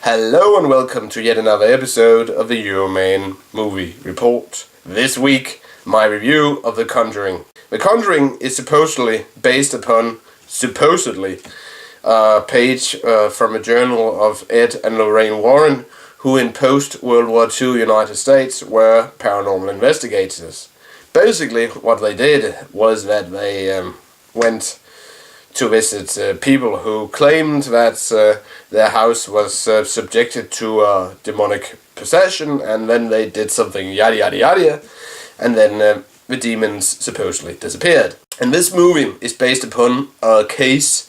Hello and welcome to yet another episode of the Euroman Movie Report. This week, my review of The Conjuring. The Conjuring is supposedly based upon, a page from a journal of Ed and Lorraine Warren, who in post-World War II United States were paranormal investigators. Basically, what they did was that they went to visit people who claimed that their house was subjected to demonic possession, and then they did something yada yada yada, and then the demons supposedly disappeared. And this movie is based upon a case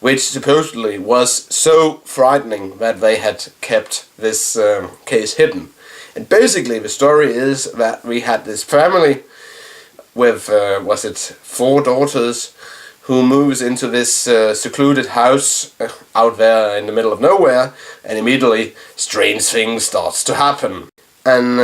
which supposedly was so frightening that they had kept this case hidden. And basically the story is that we had this family with, 4 daughters, who moves into this secluded house out there in the middle of nowhere, and immediately strange things starts to happen. And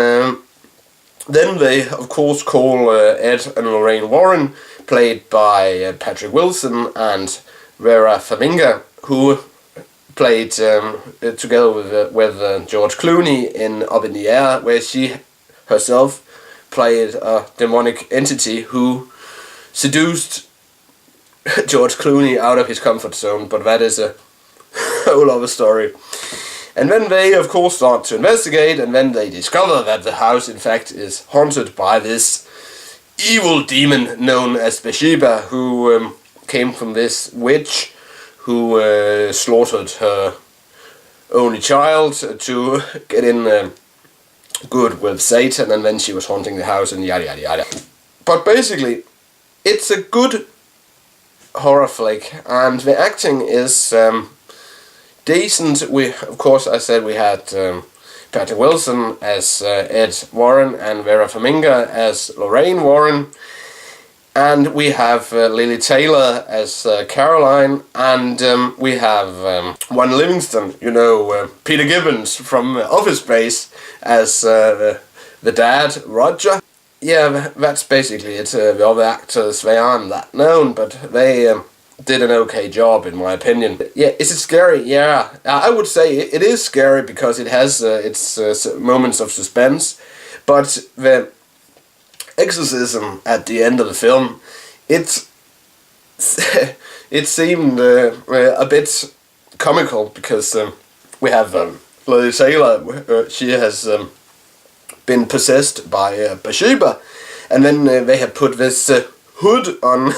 then they, of course, call Ed and Lorraine Warren, played by Patrick Wilson and Vera Farmiga, who played together with George Clooney in Up in the Air, where she herself played a demonic entity who seduced George Clooney out of his comfort zone, but that is a whole other story. And then they, of course, start to investigate, and then they discover that the house, in fact, is haunted by this evil demon known as Bathsheba, who came from this witch who slaughtered her only child to get in good with Satan, and then she was haunting the house and yada yada yada. But basically, it's a good horror flick, and the acting is decent. Of course, I said we had Patrick Wilson as Ed Warren and Vera Farmiga as Lorraine Warren, and we have Lily Taylor as Caroline, and we have Juan Livingston, Peter Gibbons from Office Space as the dad, Roger. Yeah, that's basically it. The other actors, they aren't that known, but they did an okay job, in my opinion. Yeah, is it scary? Yeah, I would say it is scary because it has its moments of suspense, but the exorcism at the end of the film, it seemed a bit comical because we have Lily Taylor. She has been possessed by Bathsheba, and then they have put this hood on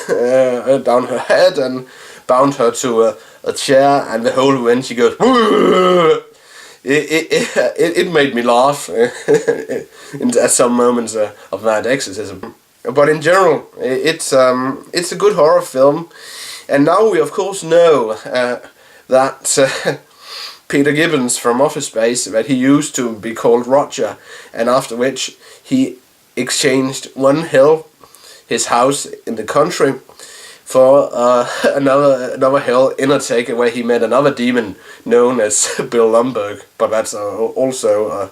down her head and bound her to a chair, and the whole when she goes, it made me laugh at some moments of that exorcism. But in general, it's a good horror film, and now we of course know that Peter Gibbons from Office Space, that he used to be called Roger, and after which he exchanged one hill, his house in the country, for another hill in a take where he met another demon known as Bill Lumberg, but that's also a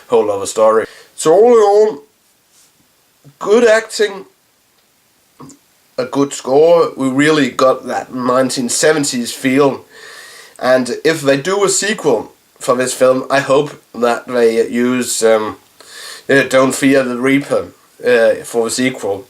whole other story. So all in all, good acting, a good score. We really got that 1970s feel. And if they do a sequel for this film, I hope that they use Don't Fear the Reaper for the sequel.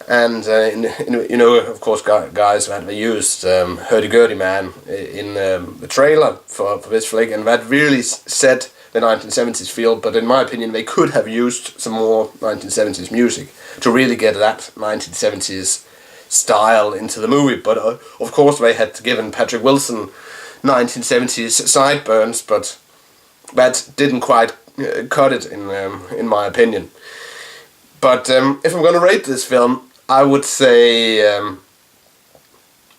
And, of course, guys, that they used Hurdy-Gurdy Man in the trailer for this flick, and that really set the 1970s feel, but in my opinion, they could have used some more 1970s music to really get that 1970s style into the movie. But, of course, they had given Patrick Wilson 1970s sideburns, but that didn't quite cut it in my opinion. But if I'm going to rate this film, I would say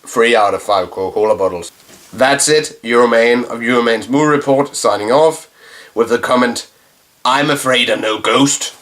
3 out of 5 Coca-Cola bottles. That's it, Euroman of Euroman's Movie Report signing off with the comment, "I'm afraid of no ghost."